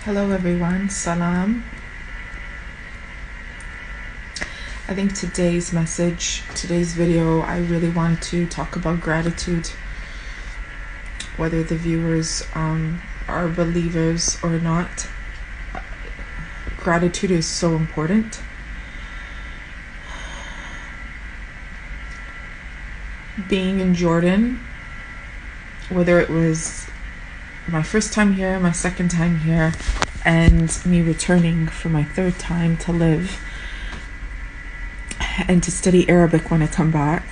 Hello everyone, salam. I think today's video, I really want to talk about gratitude. Whether the viewers are believers or not, gratitude is so important. Being in Jordan, whether it was my first time here, my second time here, and me returning for my third time to live and to study Arabic when I come back,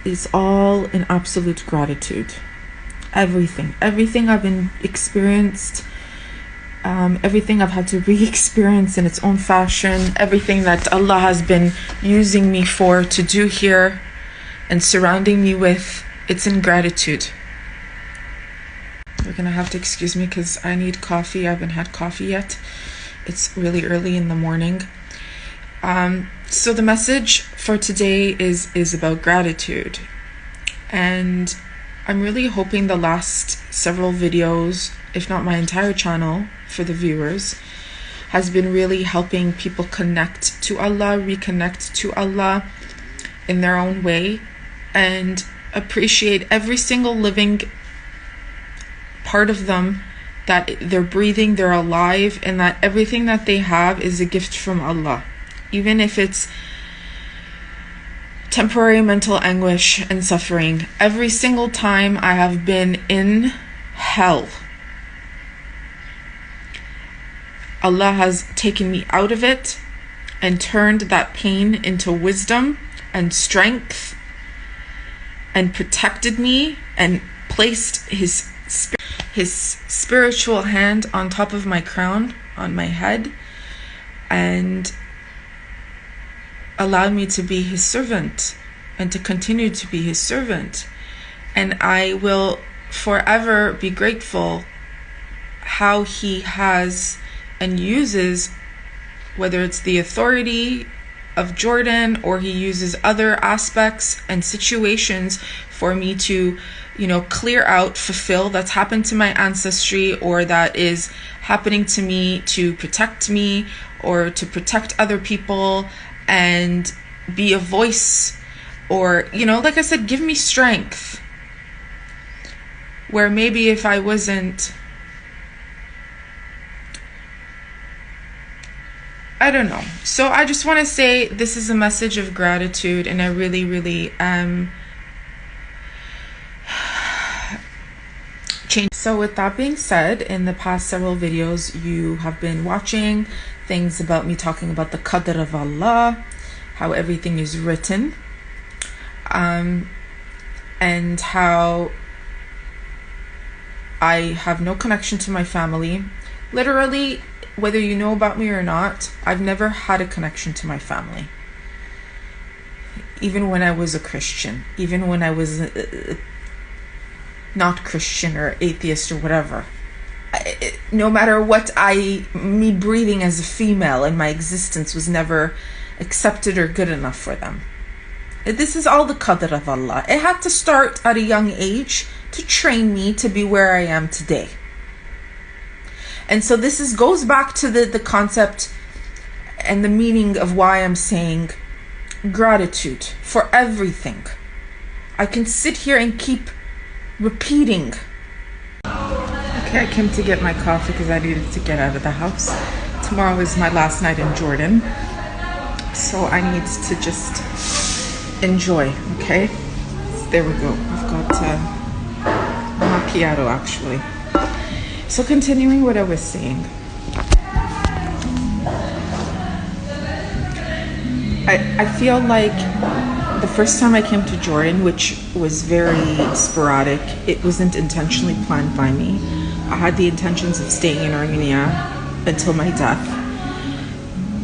is all in absolute gratitude. Everything I've been experienced, everything I've had to re-experience in its own fashion, everything that Allah has been using me to do here and surrounding me with, it's in gratitude. You're gonna have to excuse me because I need coffee. I haven't had coffee yet. It's really early in the morning. So the message for today is about gratitude. And I'm really hoping the last several videos, if not my entire channel for the viewers, has been really helping people connect to Allah, reconnect to Allah in their own way, and appreciate every single living part of them, that they're breathing, they're alive, and that everything that they have is a gift from Allah. Even if it's temporary mental anguish and suffering. Every single time I have been in hell, Allah has taken me out of it and turned that pain into wisdom and strength and protected me and placed his spiritual hand on top of my crown, on my head, and allowed me to be his servant and to continue to be his servant. And I will forever be grateful how he has and uses, whether it's the authority of Jordan or he uses other aspects and situations for me to, clear out, fulfill, that's happened to my ancestry or that is happening to me, to protect me or to protect other people and be a voice, or, like I said, give me strength where maybe if I wasn't, I don't know. So I just want to say this is a message of gratitude, and I really, really So with that being said, in the past several videos you have been watching things about me talking about the qadr of Allah, how everything is written, and how I have no connection to my family. Literally, whether you know about me or not, I've never had a connection to my family. Even when I was a Christian, even when I was not Christian or atheist or whatever. No matter what, me breathing as a female in my existence was never accepted or good enough for them. This is all the qadr of Allah. It had to start at a young age to train me to be where I am today. And so this goes back to the concept and the meaning of why I'm saying gratitude for everything. I can sit here and keep repeating. Okay, I came to get my coffee because I needed to get out of the house. Tomorrow is my last night in Jordan, so I need to just enjoy, okay? So there we go. I've got macchiato actually. So continuing what I was saying, I feel like the first time I came to Jordan, which was very sporadic, it wasn't intentionally planned by me. I had the intentions of staying in Armenia until my death.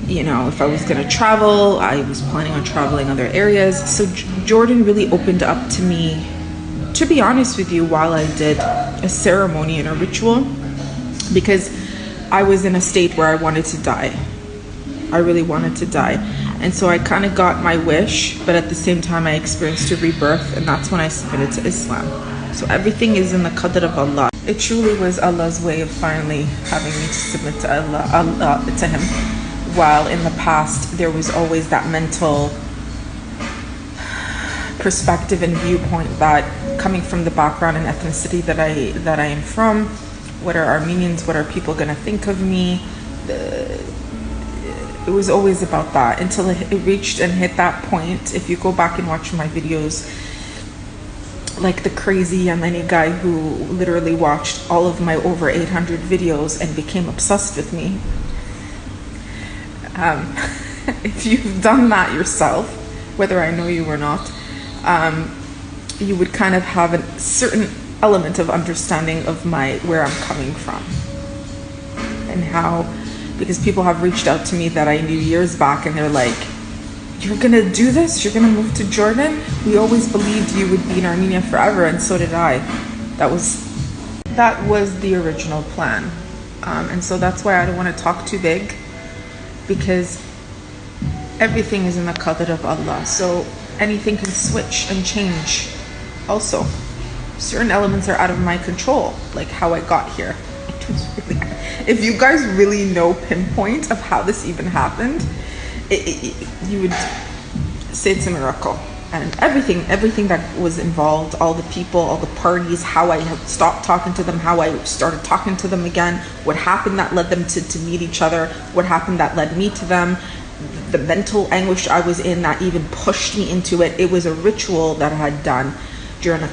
If I was going to travel, I was planning on traveling other areas. So Jordan really opened up to me, to be honest with you, while I did a ceremony and a ritual, because I was in a state where I wanted to die. I really wanted to die. And so I kind of got my wish, but at the same time I experienced a rebirth, and that's when I submitted to Islam. So everything is in the qadr of Allah. It truly was Allah's way of finally having me to submit to Allah, to Him. While in the past there was always that mental perspective and viewpoint that coming from the background and ethnicity that I am from, what are Armenians, what are people going to think of me? It was always about that until it reached and hit that point. If you go back and watch my videos, like the crazy Yemeni guy who literally watched all of my over 800 videos and became obsessed with me. If you've done that yourself, whether I know you or not, you would kind of have a certain element of understanding of where I'm coming from, and how, because people have reached out to me that I knew years back, and they're like, "You're gonna do this? You're gonna move to Jordan? We always believed you would be in Armenia forever," and so did I. That was the original plan, and so that's why I don't want to talk too big, because everything is in the qadr of Allah. So anything can switch and change. Also, certain elements are out of my control, like how I got here. It was really, if you guys really know pinpoint of how this even happened, you would say it's a miracle. And everything that was involved, all the people, all the parties, how I had stopped talking to them, how I started talking to them again, what happened that led them to meet each other, what happened that led me to them, the mental anguish I was in that even pushed me into it. It was a ritual that I had done during a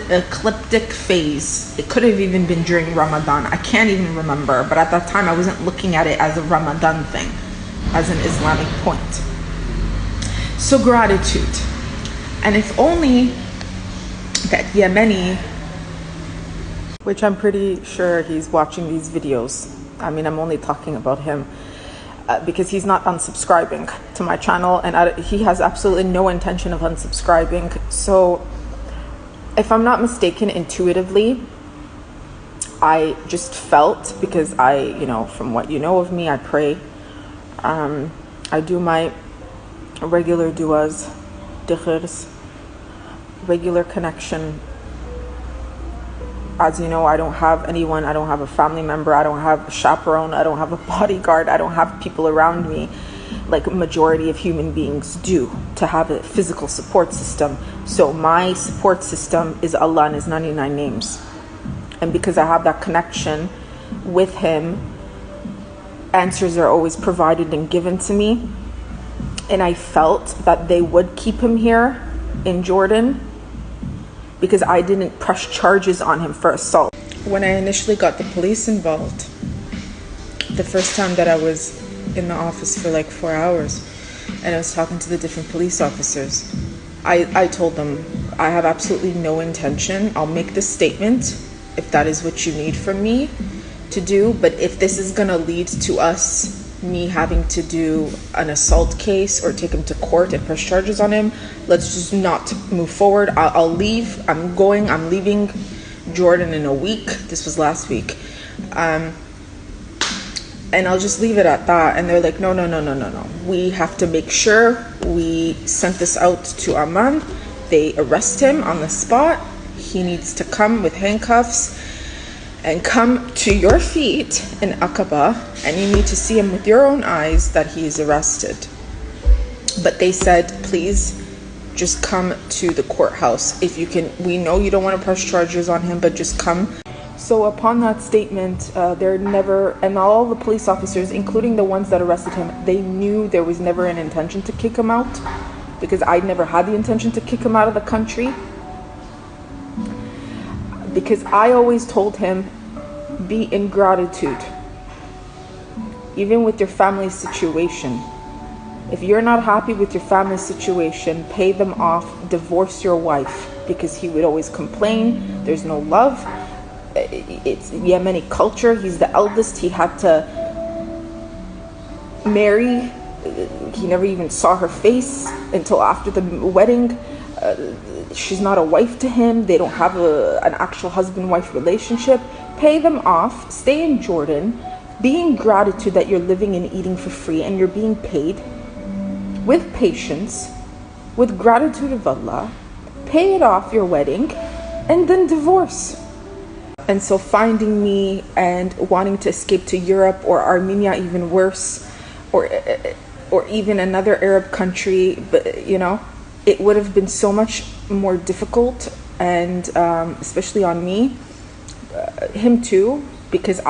ecliptic phase. It could have even been during Ramadan. I can't even remember, but at that time I wasn't looking at it as a Ramadan thing, as an Islamic point. So gratitude. And if only that Yemeni, which I'm pretty sure he's watching these videos. I mean, I'm only talking about him because he's not unsubscribing to my channel, and he has absolutely no intention of unsubscribing. So if I'm not mistaken, intuitively, I just felt, because from what you know of me, I pray. I do my regular duas, dhikrs, regular connection. As you know, I don't have anyone, I don't have a family member, I don't have a chaperone, I don't have a bodyguard, I don't have people around me like a majority of human beings do, to have a physical support system. So my support system is Allah and His 99 names. And because I have that connection with Him, answers are always provided and given to me. And I felt that they would keep him here in Jordan because I didn't press charges on him for assault. When I initially got the police involved, the first time that I was in the office for like 4 hours and I was talking to the different police officers, I told them, I have absolutely no intention. I'll make this statement if that is what you need from me to do, but if this is going to lead to me having to do an assault case or take him to court and press charges on him, let's just not move forward. I'll leave. I'm leaving Jordan in a week. This was last week. And I'll just leave it at that. And they're like, no. We have to make sure we sent this out to Amman. They arrest him on the spot. He needs to come with handcuffs and come to your feet in Aqaba, and you need to see him with your own eyes that he is arrested. But they said, please just come to the courthouse. If you can, we know you don't want to press charges on him, but just come. So upon that statement, and all the police officers, including the ones that arrested him, they knew there was never an intention to kick him out, because I never had the intention to kick him out of the country. Because I always told him, be in gratitude, even with your family situation. If you're not happy with your family situation, pay them off, divorce your wife, because he would always complain, there's no love. It's Yemeni culture, he's the eldest, he had to marry, he never even saw her face until after the wedding. She's not a wife to him. They don't have an actual husband-wife relationship. Pay them off. Stay in Jordan. Be in gratitude that you're living and eating for free and you're being paid with patience, with gratitude of Allah. Pay it off your wedding and then divorce. And so finding me and wanting to escape to Europe or Armenia, even worse, or even another Arab country, but it would have been so much more difficult, and especially on me, him too, because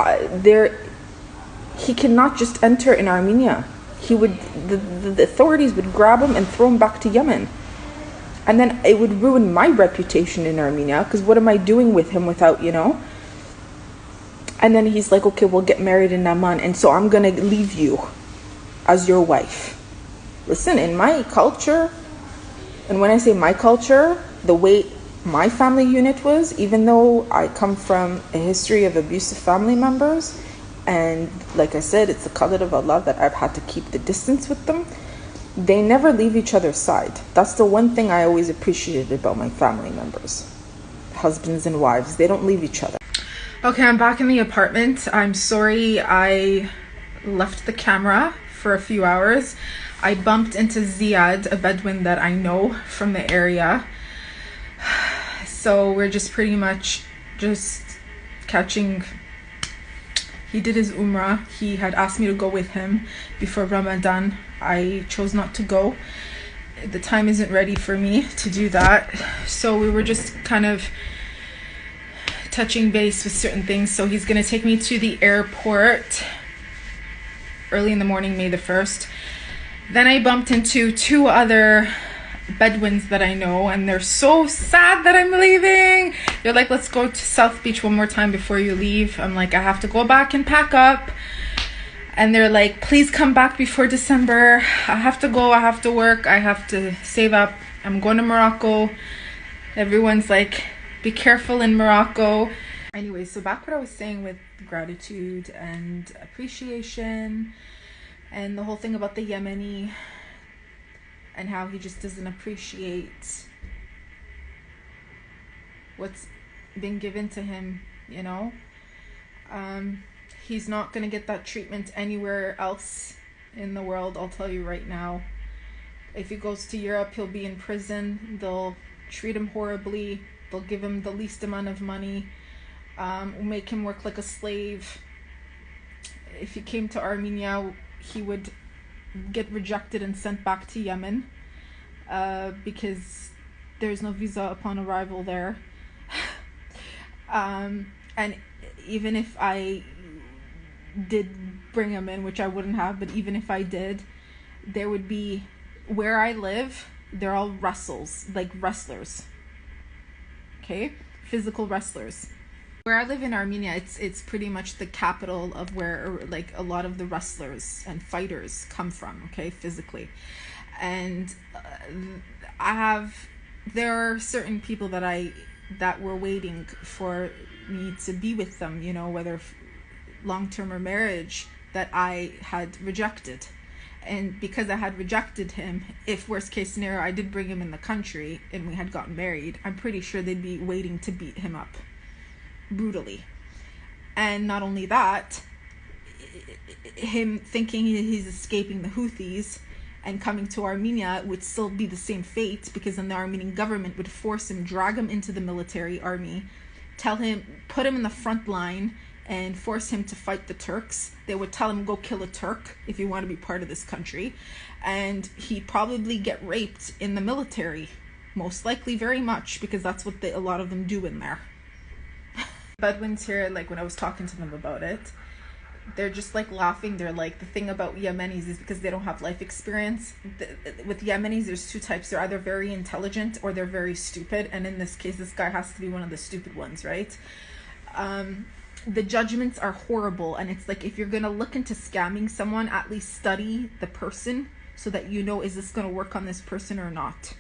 he cannot just enter in Armenia. The authorities would grab him and throw him back to Yemen. And then it would ruin my reputation in Armenia, because what am I doing with him without, And then he's like, okay, we'll get married in Amman, and so I'm going to leave you as your wife. Listen, in my culture, and when I say my culture, the way my family unit was, even though I come from a history of abusive family members, and like I said, it's the qadr of Allah that I've had to keep the distance with them, they never leave each other's side. That's the one thing I always appreciated about my family members. Husbands and wives, they don't leave each other. Okay, I'm back in the apartment. I'm sorry I left the camera for a few hours. I bumped into Ziad, a Bedouin that I know from the area. So we're just pretty much just catching. He did his Umrah. He had asked me to go with him before Ramadan. I chose not to go. The time isn't ready for me to do that. So we were just kind of touching base with certain things. So he's going to take me to the airport early in the morning, May the 1st. Then I bumped into 2 other Bedouins that I know, and they're so sad that I'm leaving. They're like, let's go to South Beach one more time before you leave. I'm like, I have to go back and pack up. And they're like, please come back before December. I have to go, I have to work, I have to save up. I'm going to Morocco. Everyone's like, be careful in Morocco. Anyway, so back what I was saying with gratitude and appreciation and the whole thing about the Yemeni and how he just doesn't appreciate what's been given to him, he's not going to get that treatment anywhere else in the world, I'll tell you right now. If he goes to Europe, he'll be in prison. They'll treat him horribly. They'll give him the least amount of money, make him work like a slave. If he came to Armenia, he would get rejected and sent back to Yemen because there's no visa upon arrival there. And even if I did bring him in, which I wouldn't have, but even if I did, there would be, where I live, they're all wrestlers. Okay, physical wrestlers. Where I live in Armenia, it's pretty much the capital of where like a lot of the wrestlers and fighters come from. Okay, physically, and there are certain people that were waiting for me to be with them. Whether long-term or marriage, that I had rejected. And because I had rejected him, if worst case scenario I did bring him in the country and we had gotten married, I'm pretty sure they'd be waiting to beat him up brutally. And not only that, him thinking he's escaping the Houthis and coming to Armenia would still be the same fate, because then the Armenian government would force him, drag him into the military army, put him in the front line and force him to fight the Turks. They would tell him, go kill a Turk if you want to be part of this country. And he'd probably get raped in the military, most likely, very much, because that's what a lot of them do in there. Bedouins here, like when I was talking to them about it, they're just like laughing. They're like, the thing about Yemenis is because they don't have life experience. With Yemenis, there's 2 types. They're either very intelligent or they're very stupid. And in this case, this guy has to be one of the stupid ones, right? The judgments are horrible, and it's like, if you're gonna look into scamming someone, at least study the person so that is this gonna work on this person or not.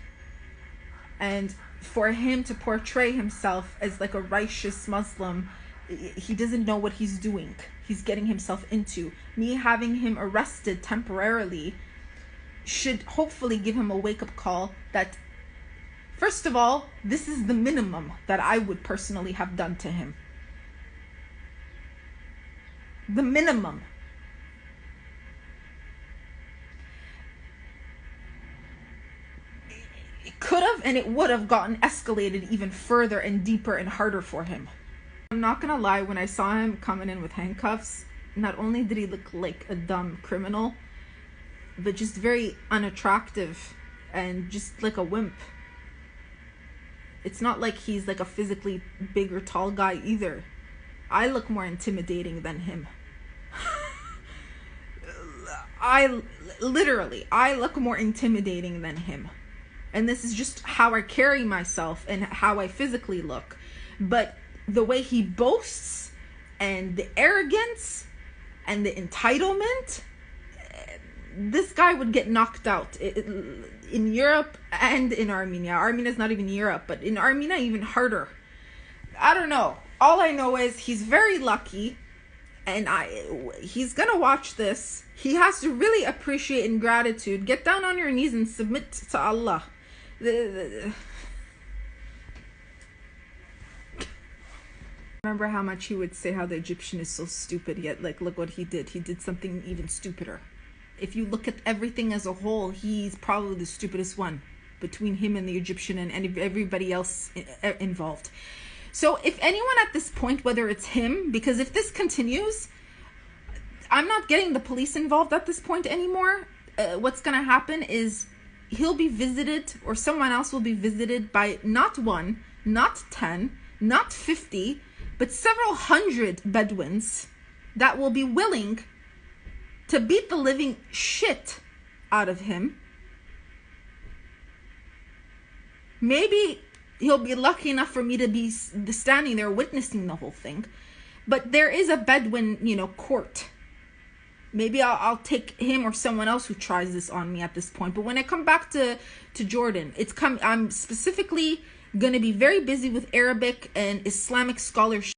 And for him to portray himself as like a righteous Muslim, he doesn't know what he's doing. He's getting himself into. Me having him arrested temporarily should hopefully give him a wake-up call that, first of all, this is the minimum that I would personally have done to him. The minimum. It could have and it would have gotten escalated even further and deeper and harder for him. not gonna lie, when I saw him coming in with handcuffs, not only did he look like a dumb criminal, but just very unattractive and just like a wimp. It's not like he's like a physically big or tall guy either. I look more intimidating than him. I look more intimidating than him. And this is just how I carry myself and how I physically look. But the way he boasts and the arrogance and the entitlement, this guy would get knocked out in Europe and in Armenia. Armenia is not even Europe, but in Armenia even harder. I don't know. All I know is he's very lucky, and he's gonna watch this. He has to really appreciate in gratitude. Get down on your knees and submit to Allah. Remember how much he would say how the Egyptian is so stupid, yet like look what he did. He did something even stupider. If you look at everything as a whole, he's probably the stupidest one between him and the Egyptian and everybody else involved. So if anyone at this point, whether it's him, because if this continues, I'm not getting the police involved at this point anymore. What's going to happen is he'll be visited, or someone else will be visited by not 1, not 10, not 50, but several hundred Bedouins that will be willing to beat the living shit out of him. Maybe he'll be lucky enough for me to be standing there witnessing the whole thing. But there is a Bedouin, court. Maybe I'll take him or someone else who tries this on me at this point. But when I come back to Jordan, I'm specifically going to be very busy with Arabic and Islamic scholarship.